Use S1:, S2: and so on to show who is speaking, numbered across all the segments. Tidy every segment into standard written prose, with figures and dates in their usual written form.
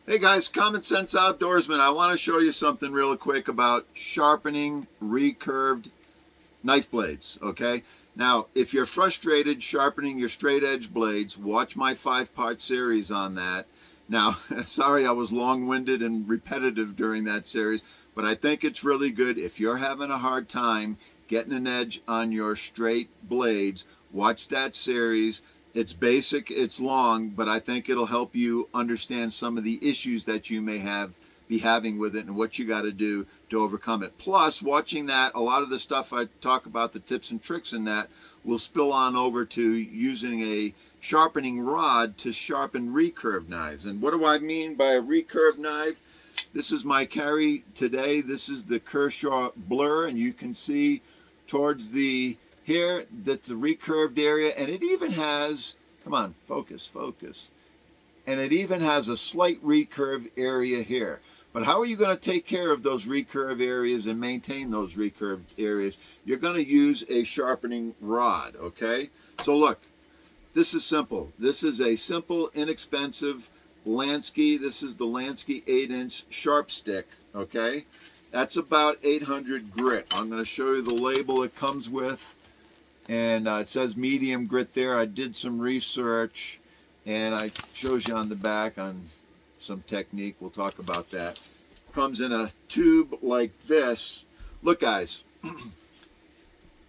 S1: Hey guys, Common Sense Outdoorsman. I want to show you something real quick about sharpening recurved knife blades, okay? Now, if you're frustrated sharpening your straight edge blades, watch my 5-part series on that. Now, sorry I was long-winded and repetitive during that series, but I think it's really good. If you're having a hard time getting an edge on your straight blades, watch that series. It's basic, it's long, but I think it'll help you understand some of the issues that you may be having with it and what you got to do to overcome it. Plus, watching that, a lot of the stuff I talk about, the tips and tricks in that, will spill on over to using a sharpening rod to sharpen recurve knives. And what do I mean by a recurve knife? This is my carry today. This is the Kershaw Blur, and you can see towards the here that's a recurved area, and it even has, come on, focus, and it even has a slight recurve area here. But how are you going to take care of those recurve areas and maintain those recurved areas? You're going to use a sharpening rod, okay? So look, this is simple. This is a simple, inexpensive Lansky. This is the Lansky 8-inch sharp stick, okay? That's about 800 grit. I'm going to show you the label it comes with. And it says medium grit there. I did some research, and I shows you on the back on some technique. We'll talk about that. Comes in a tube like this. Look, guys,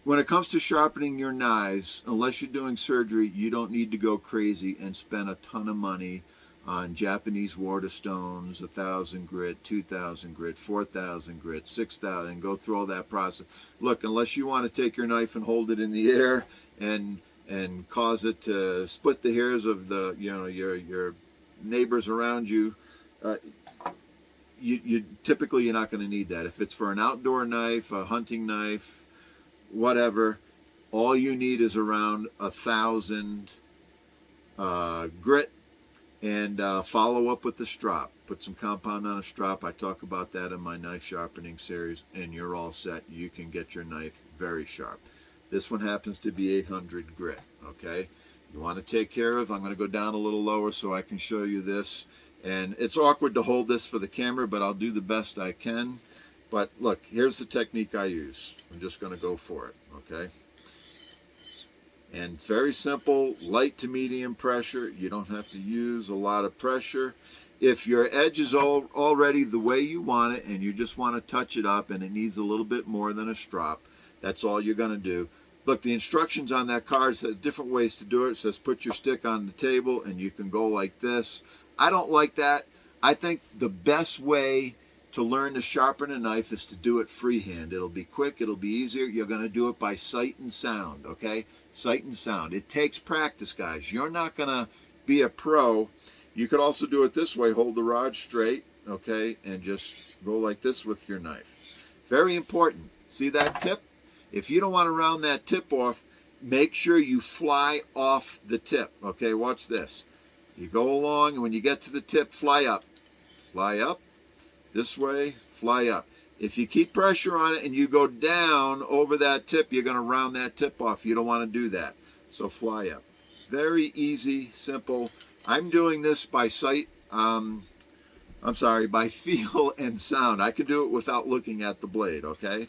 S1: when it comes to sharpening your knives, unless you're doing surgery, you don't need to go crazy and spend a ton of money on Japanese Waterstones, 1,000 grit, 2,000 grit, 4,000 grit, 6,000, go through all that process. Look, unless you want to take your knife and hold it in the air and cause it to split the hairs of the, you know, your neighbors around you, typically you're not going to need that. If it's for an outdoor knife, a hunting knife, whatever, all you need is around 1,000 grit. And follow up with the strop. Put some compound on a strop. I talk about that in my knife sharpening series, and you're all set. You can get your knife very sharp. This one happens to be 800 grit, okay? You want to take care of, I'm going to go down a little lower so I can show you this. And it's awkward to hold this for the camera, but I'll do the best I can. But look, here's the technique I use. I'm just going to go for it, okay? And it's very simple, light to medium pressure. You don't have to use a lot of pressure. If your edge is already the way you want it and you just want to touch it up and it needs a little bit more than a strop, that's all you're going to do. Look, the instructions on that card says different ways to do it. It says put your stick on the table and you can go like this. I don't like that. I think the best way to learn to sharpen a knife is to do it freehand. It'll be quick, it'll be easier. You're going to do it by sight and sound, okay? Sight and sound. It takes practice, guys. You're not going to be a pro. You could also do it this way. Hold the rod straight, okay, and just go like this with your knife. Very important. See that tip? If you don't want to round that tip off, make sure you fly off the tip, okay? Watch this. You go along, and when you get to the tip, fly up. Fly up. This way, fly up. If you keep pressure on it and you go down over that tip, you're going to round that tip off. You don't want to do that. So fly up. Very easy, simple. I'm doing this by sight, by feel and sound. I can do it without looking at the blade, okay?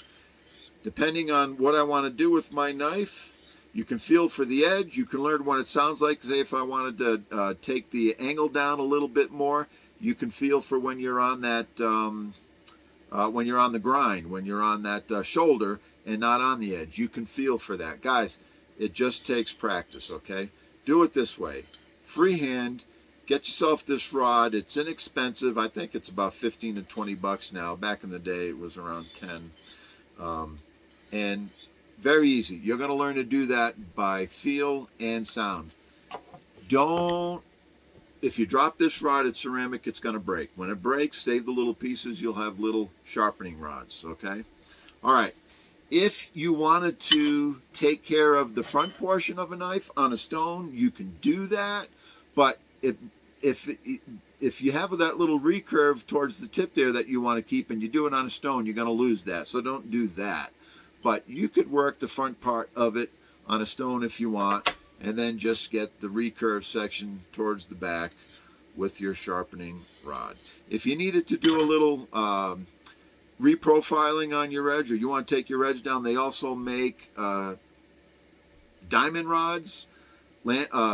S1: Depending on what I want to do with my knife, you can feel for the edge. You can learn what it sounds like. Say if I wanted to take the angle down a little bit more, you can feel for when you're on that, when you're on the grind, when you're on that shoulder and not on the edge. You can feel for that. Guys, it just takes practice, okay? Do it this way. Freehand, get yourself this rod. It's inexpensive. I think it's about 15 to 20 bucks now. Back in the day, it was around 10. And very easy. You're going to learn to do that by feel and sound. If you drop this rod at ceramic, it's going to break. When it breaks, save the little pieces. You'll have little sharpening rods, okay? All right. If you wanted to take care of the front portion of a knife on a stone, you can do that. But if you have that little recurve towards the tip there that you want to keep and you do it on a stone, you're going to lose that. So don't do that. But you could work the front part of it on a stone if you want, and then just get the recurve section towards the back. with your sharpening rod. If you needed to do a little reprofiling on your edge, or you want to take your edge down, they also make diamond rods.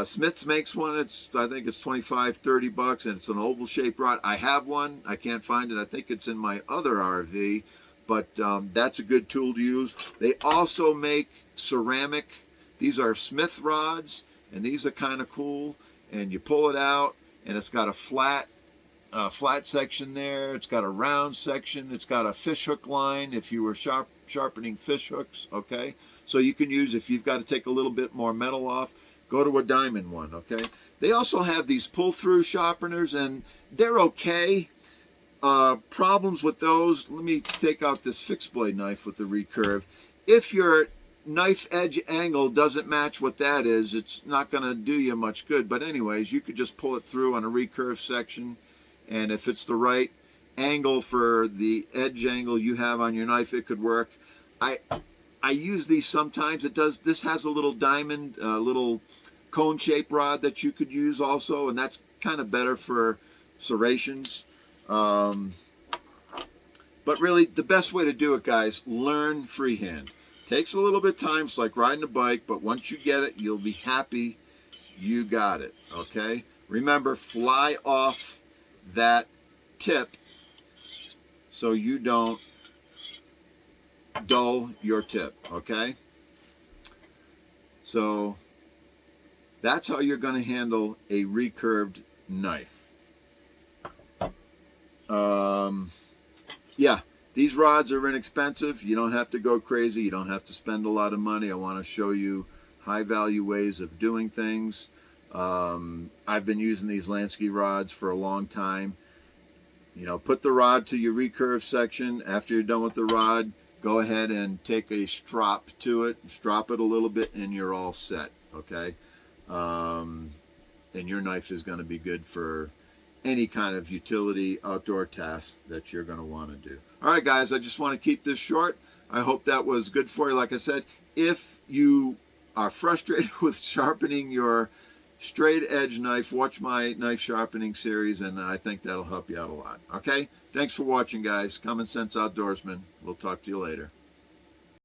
S1: Smith's makes one. I think it's 25, 30 bucks, and it's an oval shaped rod. I have one. I can't find it. I think it's in my other RV, but that's a good tool to use. They also make ceramic. These are Smith rods, and these are kind of cool. And you pull it out, and it's got a flat section there. It's got a round section. It's got a fish hook line if you were sharpening fish hooks, okay? So you can use, if you've got to take a little bit more metal off, go to a diamond one, okay? They also have these pull-through sharpeners, and they're okay. Problems with those, let me take out this fixed blade knife with the recurve. If your knife edge angle doesn't match what that is, it's not going to do you much good. But anyways, you could just pull it through on a recurve section, and if it's the right angle for the edge angle you have on your knife, it could work. I use these sometimes. This has a little diamond, little cone-shaped rod that you could use also, and that's kind of better for serrations. But really, the best way to do it, guys, learn freehand. Takes a little bit of time. It's like riding a bike, but once you get it, you'll be happy you got it, okay? Remember, fly off that tip so you don't dull your tip, okay? So that's how you're going to handle a recurved knife. Yeah, these rods are inexpensive. You don't have to go crazy. You don't have to spend a lot of money. I want to show you high value ways of doing things. I've been using these Lansky rods for a long time. You know, put the rod to your recurve section. After you're done with the rod, go ahead and take a strop to it, strop it a little bit, and you're all set, okay? And your knife is going to be good for any kind of utility outdoor tasks that you're going to want to do. All right, guys, I just want to keep this short. I hope that was good for you. Like I said, if you are frustrated with sharpening your straight edge knife, watch my knife sharpening series, and I think that'll help you out a lot. Okay? Thanks for watching, guys. Common Sense Outdoorsman. We'll talk to you later.